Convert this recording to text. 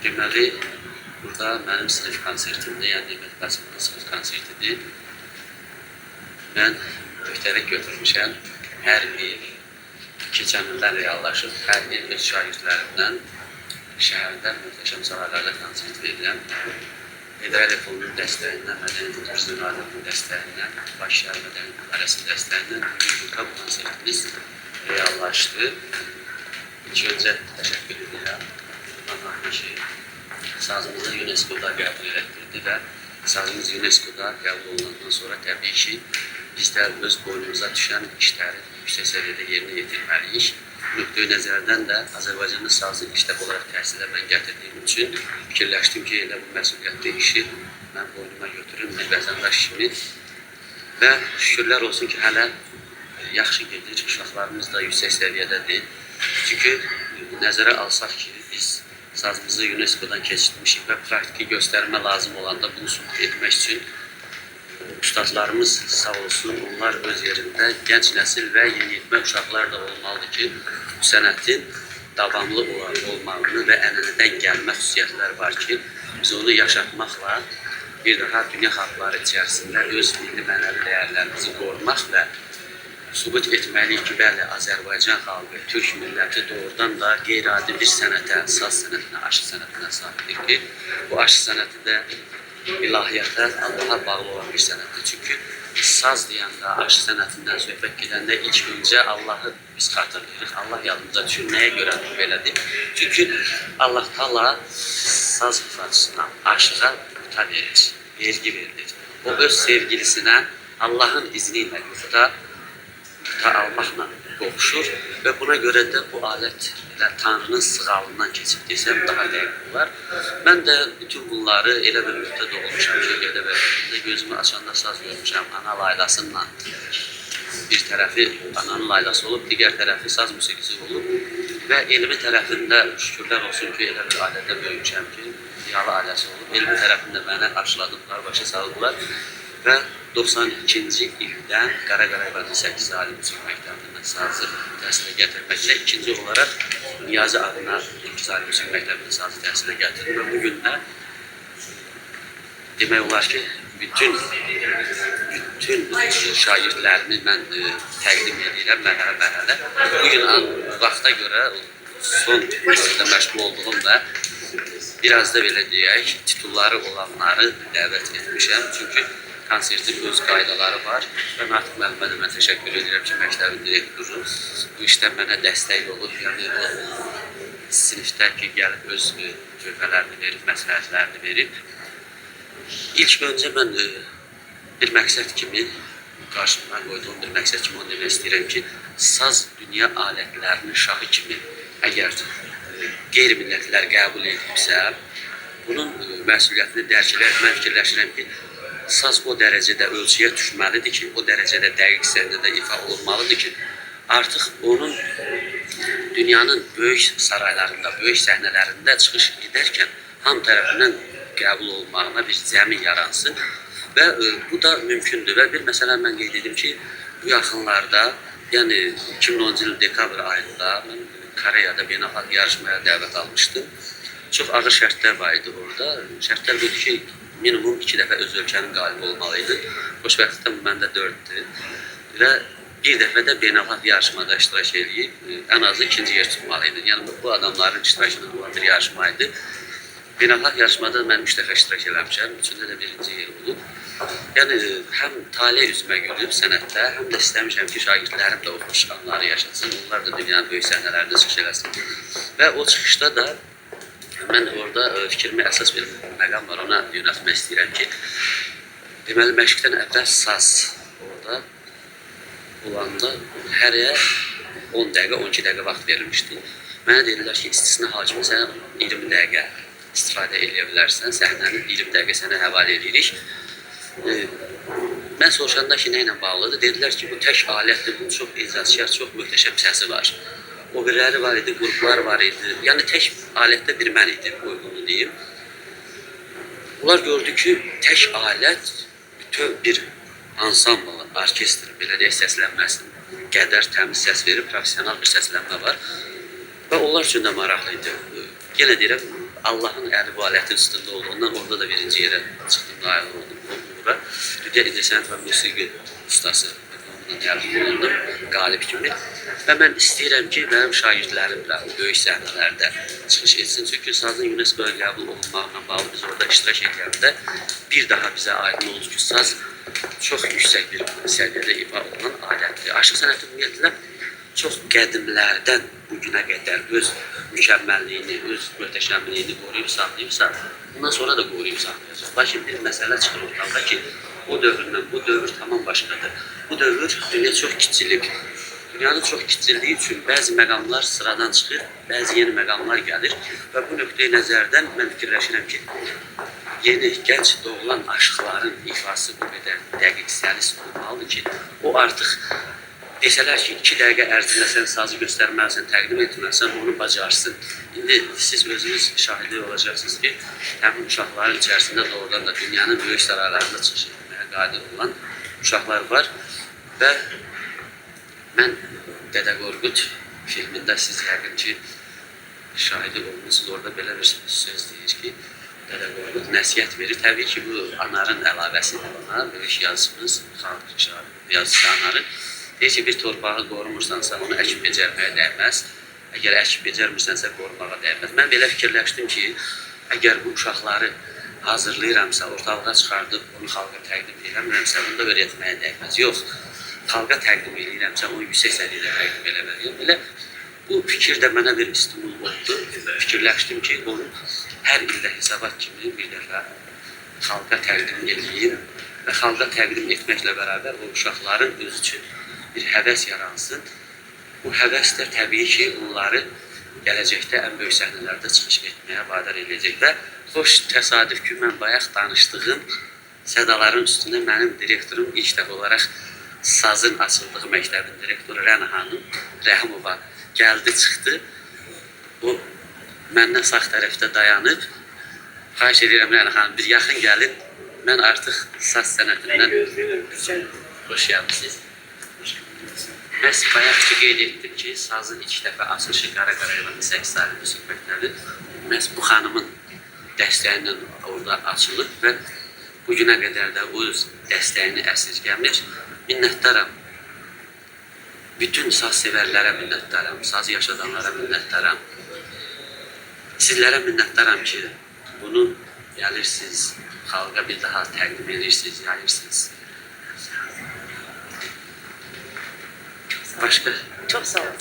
Deməli, burada mənim sınıf konsertimdə, yəni Mehmet Qasımın sınıf konsertidir. Mən öhdəlik götürmüşəm. Hər il keçən illər reallaşıb, hər il öz şagirdlərimdən şəhərdə möhtəşəm saraylarda konsert verirəm. Heydər Əliyev Fondunun dəstəyindən, Mədəni Turizm Nazirliyinin dəstəyindən, Bakı Mədəni Məhəlləsinin dəstəyindən bu konsertimiz reallaşdı. İlk öncə təşəkkür edirəm. Allah'ın ki, sazımızı UNESCO'da qəbul etdirdi və sazımız UNESCO'da qəbul olunandan sonra təbii ki, bizlər öz boynumuza düşən işləri yüksək səviyyədə yerinə yetirməliyik. Nöqteyi nəzərdən də Azərbaycanda sazı işləv olaraq təhsilə mən gətirdiyim üçün fikirləşdim ki, elə bu məsuliyyətli işi mən boynuma götürüm bir vətəndaş kimi və şükürlər olsun ki, hələ yaxşı gedir, uşaqlarımız da yüksək səviyyədədir. Çünki nəzərə alsaq ki, biz sazımızı UNESCO'dan keçirmişik və praktiki göstərmə lazım olanda bunu sübut etmək üçün ustadlarımız sağ olsun, onlar öz yerində gənc nəsil və yeniyetmə uşaqlar da olmalıdır ki, bu sənətin davamlı olmağını və ənənədən gəlmə xüsusiyyətləri var ki, biz onu yaşatmaqla bir daha dünya xalqları içərisində öz milli mənəvi dəyərlərimizi qorumaq və sübut etməliyik ki, bəli, Azərbaycan xalqı, Türk milləti doğrudan da qeyri-adi bir sənətə, saz sənətinə, aşıq sənətinə sahibdir ki, bu aşıq sənəti də ilahiyyətə, Allaha bağlı olan bir sənətdir. Çünki saz deyəndə, aşıq sənətindən söhbət gedəndə ilk öncə Allahı biz xatırlayırıq, Allah yadımıza düşür. Nəyə görə bu belədir? Çünki Allah Taala saz ifaçısına, aşığa quta verir, vergi verilir. O öz sevgilisinə Allahın izni ilə quta almaqla qovuşur və buna görə də bu alət Tanrının sığalından keçib desəm daha dəqiq olar. Mən də bütün bunları elə bir müddət olmuşam ki, Gədəbəyliyində gözümü açanda saz görmüşəm, ana laylasıyla. Bir tərəfi ananın laylası olub, digər tərəfi saz musiqisi olub və elmi tərəfində şükürlər olsun ki, elə bir alədə böyümüşəm ki, ziyalı ailəsi olub. Elmi tərəfində mənə aşıladıqlar, başa saldılar və 92-ci ildən Qaraqarabadı 8 Ali Musiqi Məktəbində sazı təhsilə gətirməklə ikinci olaraq Niyazi adına 12 Ali Musiqi Məktəbində sazı təhsilə gətirdim və bugün də demək olar ki, bütün şagirdlərimi mən təqdim edirəm mərhələ-mərhələ. Bugün vaxta görə son hissədə məşğul olduğum və biraz da belə deyək, titulları olanları dəvət etmişəm. Çünki konsertin öz qaydaları var və Natiq müəllimə də mən təşəkkür edirəm ki, məktəbin direktoru bu işdə mənə dəstək olub, yəni o sinifdə ki, gəlib öz tövbələrini verib, məsləhətlərini verib. İlk öncə mən bir məqsəd kimi, qarşıma qoyduğum bir məqsəd kimi onu demək istəyirəm ki, saz dünya alətlərinin şahı kimi əgər qeyri-millətlər qəbul edibsə, bunun məsuliyyətini dərk edərək mən fikirləşirəm ki, saz o dərəcədə ölçüyə düşməlidir ki, o dərəcədə dəqiq səviyyədə ifa olunmalıdır ki, artıq onun dünyanın böyük saraylarında, böyük səhnələrində çıxış edərkən hamı tərəfindən qəbul olmağına bir zəmin yaransın və bu da mümkündür və bir məsələ mən qeyd edim ki, bu yaxınlarda, yəni 2010-cu il dekabr ayında mən Koreyada beynəlxalq yarışmaya dəvət almışdım. Çox ağır şərtlər var idi orada. Şərtlər budur ki, minimum 2 dəfə öz ölkənin qalibi olmalıydı. Xoşbəxtlikdən bu məndə 4-dür. Və bir dəfə də beynəlxalq yarışmada iştirak edib ən azı 2-ci yer tutmalıydı. Yəni bu adamların iştirakında olan bir yarışma idi. Beynəlxalq yarışmada mən 3 dəfə iştirak eləmişəm. Üçündə də 1-ci yer olub. Yəni həm talih üzümə gülüb sənətdə, həm də istəmişəm ki, şagirdlərim də o xoş anları yaşasın. Onlar da dünyanın böyük səhnələrində çıxış eləsin. Və o çıxışda da mən orada fikrimi əsas bir məqam var, ona yönəltmək istəyirəm ki, deməli, məşqdən əvvəl saz orada olanda hərəyə 10 dəqiqə, 12 dəqiqə vaxt verilmişdi. Mənə deyirlər ki, istisna hakimi sənə 20 dəqiqə istifadə edə bilərsən, səhnənin 20 dəqiqə sənə həvalə edirik. Mən soruşanda ki, nə ilə bağlıdır? Dedilər ki, bu tək alətdir, bunun çox icazkar, çox möhtəşəm səsi var. O biriləri var idi, qruplar var idi. Yəni, tək alətdə bir mən idim, uyğunu deyim. Onlar gördü ki, tək alət bütöv bir ansambl, orkestr, belə deyək, səslənməsin qədər təmiz səs verir, professional bir səslənmə var. Və onlar üçün də maraqlı idi. Yenə deyirəm, Allahın əli bu alətin üstündə olduğundan orada da birinci yerə çıxdım, nail oldum. Uğura Dünya İncəsənət və Musiqi ustası diplomuna olundum, qalib kimi. Və mən istəyirəm ki, mənim şagirdlərim də böyük səhnələrdə çıxış etsin. Çünki sazın UNESCO-ya qəbul olunmağına bağlı biz orada iştirak edəndə bir daha bizə aydın oldu ki, saz çox yüksək bir səviyyədə ifa olunan alətdir. Aşıq sənəti ümumiyyətlə çox qədimlərdən bugünə qədər öz mükəmməlliyini, öz möhtəşəmliyini qoruyub saxlayıbsa, bundan sonra da qoruyub saxlayacaq. Lakin bir məsələ çıxır ortada ki, o dövrdən bu dövr tamam başqadır. Bu dövr dünya çox kiçilib. Dünyanın çox kiçildiyi üçün bəzi məqamlar sıradan çıxır, bəzi yeni məqamlar gəlir və bu nöqteyi nəzərdən mən fikirləşirəm ki, yeni, gənc doğulan aşıqların ifası bu qədər dəqiq, səlis olmalıdır ki, o artıq desələr ki, 2 dəqiqə ərzində sən sazı göstərməlisən, təqdim etməlisən, onu bacarsın. İndi siz özünüz şahidlik olacaqsınız ki, həmin uşaqların içərisində doğrudan da dünyanın böyük saraylarında çıxış etməyə qadir olan uşaqlar var və mən Dədə Qorqud filmində siz yəqin ki, şahidi olmuşsunuz, orada belə bir söz deyir ki, Dədə Qorqud nəsiyyət verir. Təbii ki, bu Anarın əlavəsidir ona, böyük yazımız, xalq yazısı Anarın. Deyir ki, bir torpağı qorumursansa, onu əkib becərməyə dəyməz. Əgər əkib becərmirsənsə, qorumağa dəyməz. Mən belə fikirləşdim ki, əgər bu uşaqları hazırlayıramsa, ortalığa çıxardıb, onu xalqa təqdim edirəmsə, bunu da öyrətməyə dəyməz. Yox, xalqa təqdim edirəmsə, onu yüksək səviyyədə təqdim eləməliyəm. Belə bu fikir də mənə bir stimul oldu. Fikirləşdim ki, onu hər ildə hesabat kimi bir dəfə xalqa təqdim edeyim və xalqa təqdim etməklə bərabər o uşaqların özü üçün bir həvəs yaransın. Bu həvəs də təbii ki, onları gələcəkdə ən böyük səhnələrdə çıxış etməyə vadar edəcək və xoş təsadüf ki, mən bayaq danışdığım sədaların üstündə mənim direktorum ilk dəfə olaraq sazın açıldığı məktəbin direktoru Rəna xanım Rəhimova gəldi, çıxdı. O, məndən sağ tərəfdə dayanıb, xahiş edirəm Rəna xanım, bir yaxın gəlin, mən artıq saz sənətindən xoş gəlmişsiniz. Məhz bayaqca qeyd etdim ki, sazın ilk dəfə açılışı Qara Qarayeva Səksari Müzik Məktəbi məhz bu xanımın dəstəyi ilə orada açılıb və bugünə qədər də öz dəstəyini əsirgəmir. Minnətdaram. Bütün saz sevərlərə minnətdaram, sazı yaşadanlara minnətdaram. Sizlərə minnətdaram ki, bunu gəlirsiniz, xalqa bir daha təqdim edirsiniz, yayırsınız. Başka? Çok sağ olun.